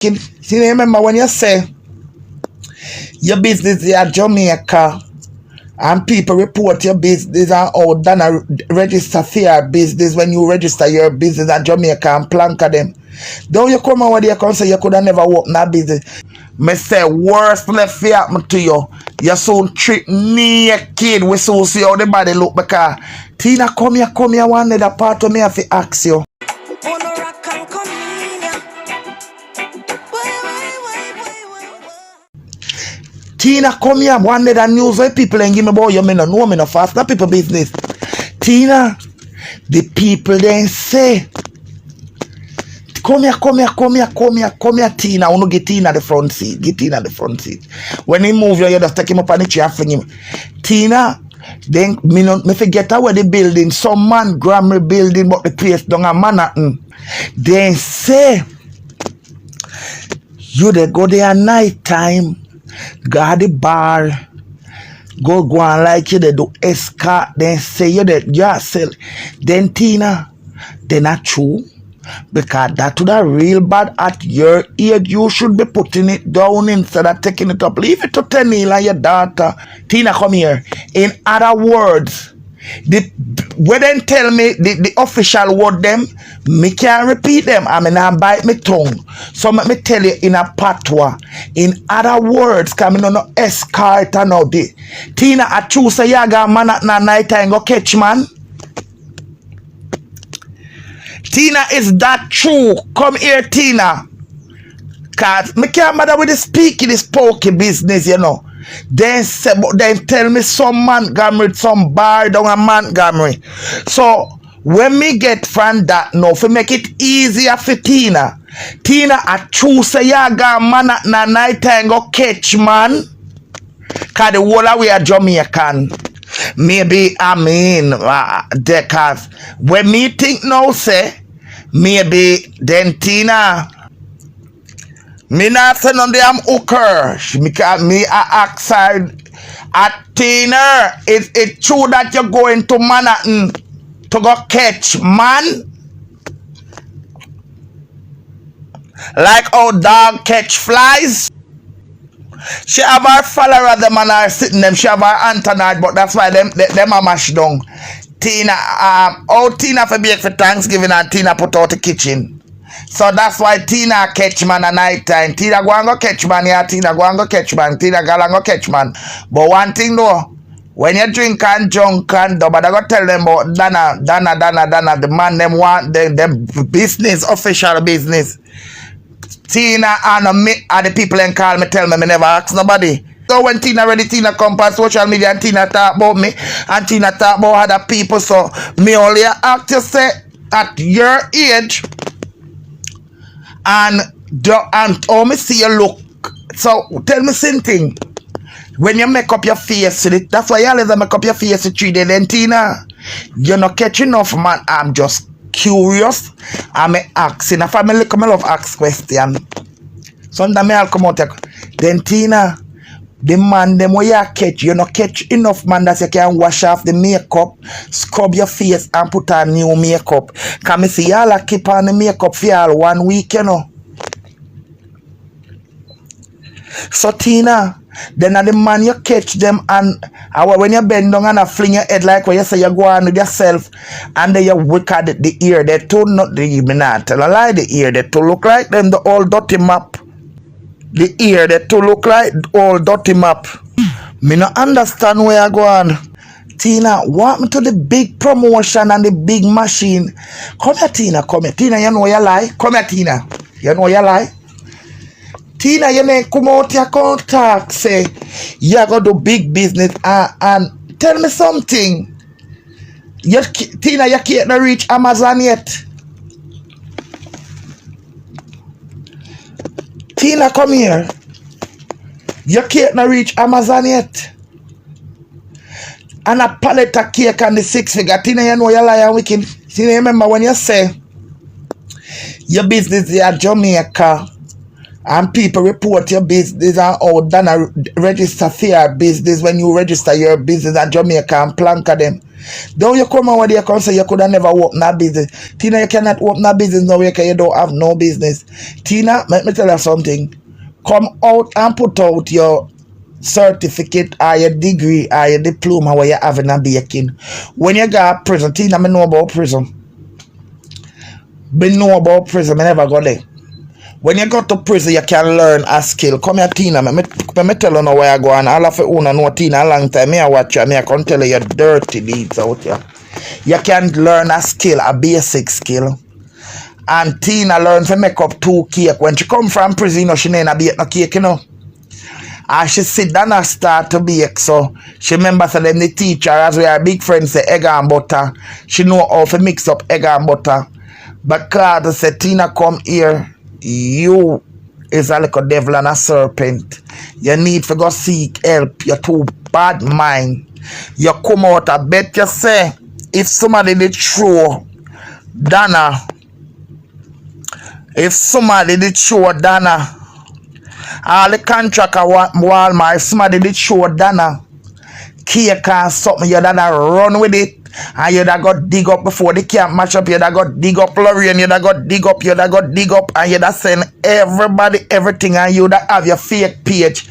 See, remember when you say your business is at Jamaica and people report your business and out than a register for your business when you register your business at Jamaica and plank them. Don't you come over there and say you could have never worked in that business? Me say worst left for happen to you. You soon trick naked. We soon see how the body look because Tina come here one other part of me have to ask you. Tina come here one day that news where people ain't give me about you, me no know me no fast, not people business. Tina, the people then say, come here, Tina. I want to get Tina the front seat. Get Tina the front seat. When he move you just take him up on the chair and fling him. Tina, then me forget where the building, some man grammar building, but the place down a Manhattan. Then say, you they go there night time. Go at the bar, go on like you they do escort, then say you that yourself. Then Tina, they not true. Because that would have real bad at your age. You should be putting it down instead of taking it up. Leave it to Tenille and your daughter. Tina, come here. In other words, when they tell me the official word them, me can't repeat them. I mean, I bite my tongue. So let me tell you in a patois. In other words, coming on no escort and all this. Tina, I choose a yaga man at night and go catch man. Tina, is that true? Come here, Tina. Cause me can't matter with the speaking, this pokey business, you know. Then tell me some Montgomery, some bar down in Montgomery. So when me get from that now, for make it easier for Tina. Tina, I choose a yaga man at night and go catch man. Cause the whole of we are Jamaican. Maybe I mean because when me think now say maybe then Tina me not say no damn hooker because me ask her at Tina is it true that you're going to Manhattan to go catch man like how dog catch flies? She have her follower them and her sitting them. She have her Antonite, but that's why them are mashed down. Tina, Tina for bake for Thanksgiving and Tina put out the kitchen. So that's why Tina catch man at night time. Tina go and go catch man, yeah. Tina go and go catch man. Tina go and go catch man. But one thing though, when you drink and drunk and but I go tell them about Dana, the man them want them business, official business. Tina and me are the people and call me, tell me never ask nobody. So when Tina ready, Tina come on social media and Tina talk about me and Tina talk about other people. So me only ask you say at your age and how me see you look. So tell me something. When you make up your face, that's why you always make up your face to 3 days. Then Tina, you're not catching enough, man. I'm just curious. I'm asking. If I love ask question. Sometimes I'll come out. Then Tina, the man them where you catch, you not catch enough man that you can wash off the makeup, scrub your face and put on new makeup. Can me see y'all keep on the makeup for y'all 1 week, you know. So Tina, then the man you catch them and when you bend down and fling your head like when you say you go on with yourself and then you look at the ear, they too not the not tell a lie, the ear they too look like them the old dirty map. The ear they too look like old dirty map. Me not understand where you go on. Tina, want me to the big promotion and the big machine. Come here, Tina, come here. Tina, you know you lie. Come here, Tina. You know you lie. Tina, you may come out your contact, say, you got to do big business and tell me something. Tina, you can't reach Amazon yet. Tina, come here. You can't reach Amazon yet. And a pallet of cake and the 6 figure. Tina, you know you lie and wicked. Tina, remember when you say your business is at Jamaica And people report your business and how Dana register for your business when you register your business at Jamaica and plank them. Don't you come over there and say you could have never opened a business. Tina, you cannot open a business now because you don't have no business. Tina, let me tell you something. Come out and put out your certificate or your degree or your diploma where you have in a baking. When you go to prison, Tina, I know about prison. I know about prison, I never go there. When you go to prison, you can learn a skill. Come here, Tina. Let me tell you now where I go. And all of you who know Tina a long time, I watch you. I can tell you your dirty deeds out here. You can learn a skill, a basic skill. And Tina learn to make up 2 cake. When she come from prison, you know, she ain't bake no cake, you know. And she sit down and start to bake. So she remember so them the teacher, as we are big friends, say egg and butter. She know how to mix up egg and butter. But Carter said, Tina, come here. You is a little devil and a serpent. You need to go seek help. You're too bad mind. You come out, I bet you say, if somebody did throw Dana, all the contract at Walmart, if somebody did show Dana cake and something, you'd run with it. And you'd have got dig up before the camp match up, you'd have got dig up Lorraine, you'd have got dig up, and you'd have send everybody everything, and you'd have your fake page,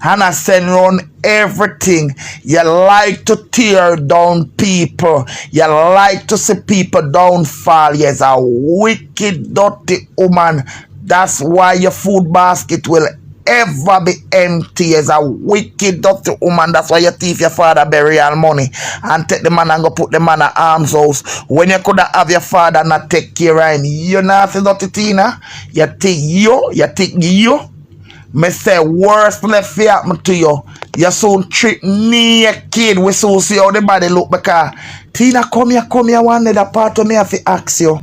and I send around everything. You like to tear down people, you like to see people downfall. You're a wicked, dirty woman. That's why your food basket will ever be empty. As a wicked dirty woman. That's why you thief your father burial money and take the man and go put the man at arms house when you could have your father not take care of him. You know dirty Tina. You think you me say worst left fear happen to you. You soon trick naked. We soon see how the body look because Tina come here one other part of me have to ask you.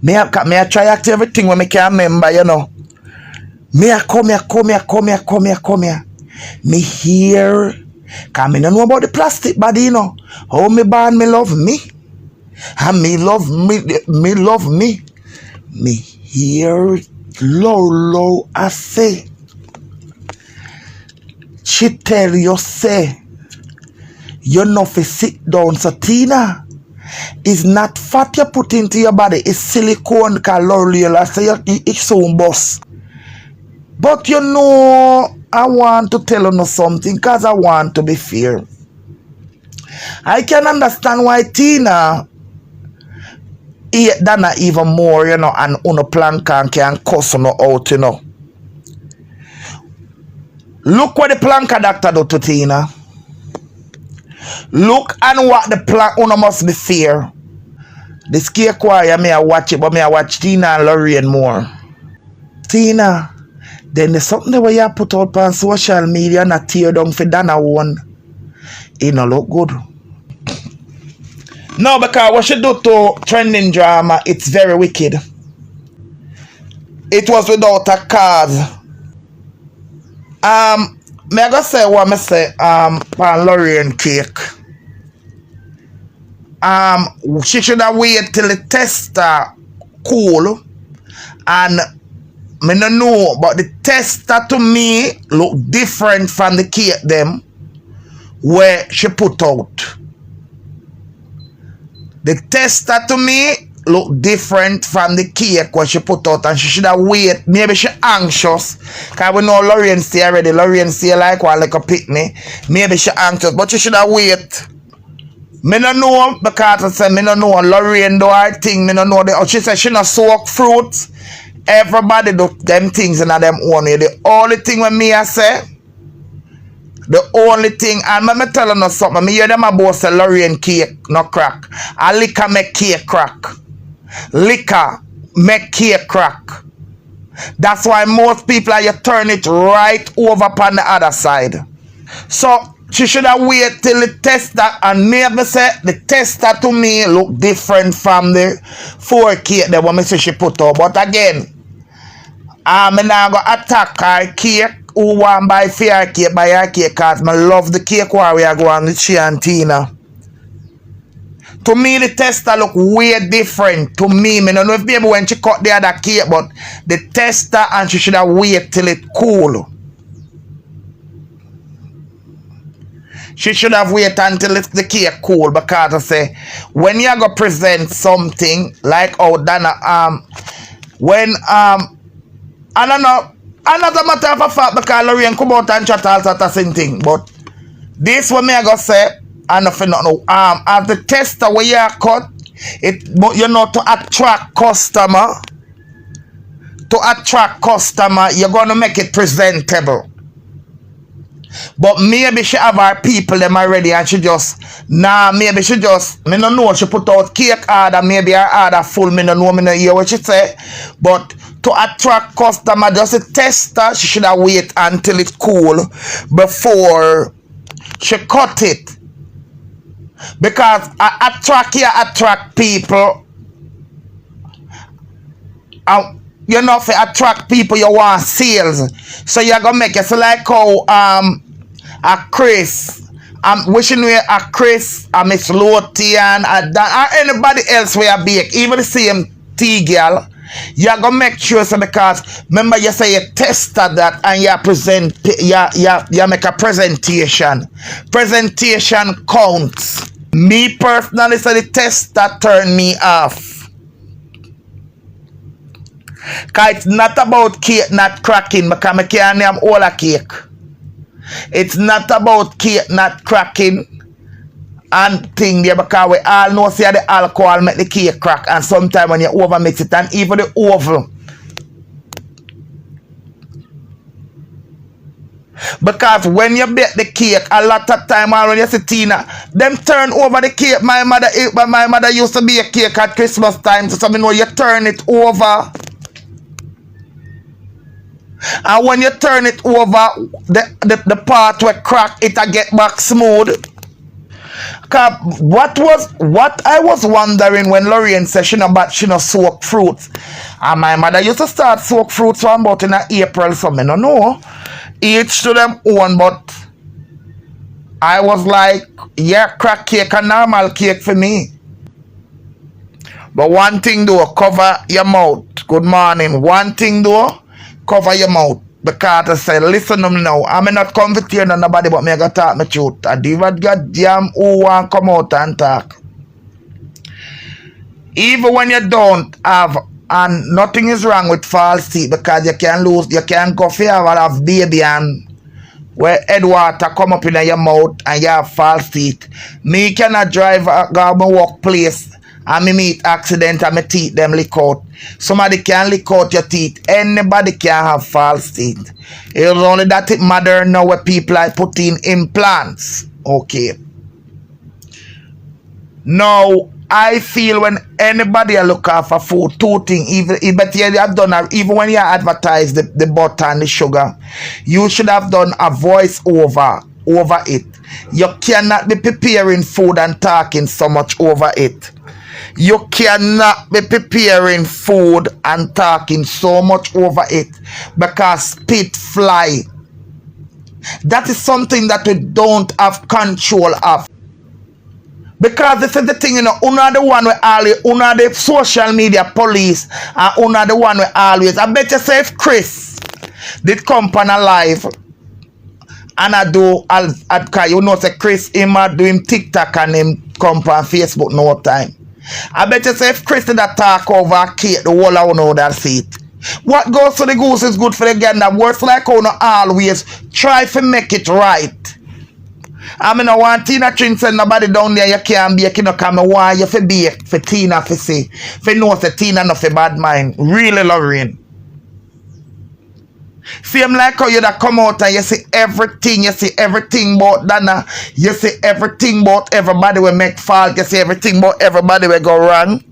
Me I try act everything when me can remember, you know. Me a come here. Me here. Cause me no know about the plastic body, you know. How me born, me love me. And me love me. Me here, low, I say. She tell you, say, you know fi sit down. So Tina, it's not fat you put into your body, it's silicone calorie. I say it's so boss. But you know, I want to tell you something because I want to be fair. I can understand why Tina hate Dana even more, you know, and uno plan can cuss no out, you know. Look what the planka doctor do to Tina. Look and what the plan uno must be fair. The scare choir may I watch it, but may I watch Tina and Lorraine more. Tina, then there's something where you put out on social media and tear down for Dana one. It no look good. No, because what she do to trending drama, it's very wicked. It was without a cause. May I go say what me say pan Lorraine cake. She should have waited till the tester cool, and me no know, but the tester to me look different from the cake them where she put out. The tester to me look different from the cake where she put out, and she should have waited. Maybe she anxious, because we know Lorraine say already. Lorraine say like one like a picnic. Maybe she anxious, but she should have waited. Me no know, because I say me no know Lorraine do her thing. Me no know the. She said she no soak fruit. Everybody do them things in them own way. The only thing when me I say, the only thing, and me tell you something, me hear them about say Lorraine cake no crack. A liquor make cake crack. Liquor make cake crack. That's why most people are you turn it right over upon the other side. So she should have waited till the tester, and maybe say the tester to me look different from the 4 cake that when me say she put out. But again, I'm not going to attack her cake. Who want buy fair cake, buy her cake, because I love the cake where we are going with she and Tina. To me, the tester look way different. To me, I don't know if baby when she cut the other cake, but the tester and she should have wait till it cool. She should have waited until the cake cool, because I say when you go present something like Dana when I don't know, another matter of a fact, because Lorraine come out and chat all that same thing, but this one me I go say, and nothing not know. As the tester where you cut it, but you know, to attract customer, you're gonna make it presentable. But maybe she have her people them already, and she just maybe she just, me no know, she put out cake order, maybe her order full, me no know, me no hear what she say. But to attract customer, just a tester, she should have wait until it cool before she cut it. Because attract people. You know, for attract people, you want sales. So you're gonna make it so like how a Chris. I'm wishing we a Chris, a Miss Lottie, and or anybody else we are bake, even the same tea girl. You're gonna make sure, so because remember you say you tested that and you present, you make a presentation. Presentation counts. Me personally, so the tester turned me off. Cause it's not about cake not cracking, because I can't name all a cake. It's not about cake not cracking and thing there, because we all know say the alcohol make the cake crack, and sometimes when you over mix it, and even the oven. Because when you bake the cake, a lot of time when you see Tina, them turn over the cake. My mother used to bake cake at Christmas time, so you know you turn it over. And when you turn it over, the part where crack, it'll get back smooth. What I was wondering when Lorraine said she no soak fruits, and my mother used to start soak fruits from about in April, so I don't know. Each to them own, but I was like, yeah, crack cake and normal cake for me. But one thing though, cover your mouth. Good morning. One thing though, cover your mouth. Because I said, listen to me now. I'm not comforting on nobody, but me I gotta talk my truth. I do what goddamn who want come out and talk. Even when you don't have, and nothing is wrong with false teeth, because you can lose, you can go for have baby and where head water come up in your mouth and you have false teeth. Me cannot drive go my workplace and me meet accident and my teeth them lick out. Somebody can lick out your teeth. Anybody can have false teeth. It's only that it matter now where people are putting implants. Okay. Now I feel when anybody look for food, two things, even when you advertise the butter and the sugar, you should have done a voice over it. You cannot be preparing food and talking so much over it. You cannot be preparing food and talking so much over it, because spit fly. That is something that we don't have control of. Because this is the thing, you know, una the one we always, una the social media police, and una the one we always. I bet you say if Chris did come on a live, and I do, you know, say Chris, him do him TikTok and him come on Facebook no time. I bet you say if Chris did talk over Kate, the whole I know that see it. What goes to the goose is good for the gander. Works like how no always try to make it right. I mean, I want Tina Trin send nobody down there, you can't bake, you know, come I want you to bake for Tina to see. For know say Tina not for bad mind. Really, Lorraine. Same like how you that come out and you see everything about Dana, you see everything about everybody will make fault, you see everything about everybody will go wrong.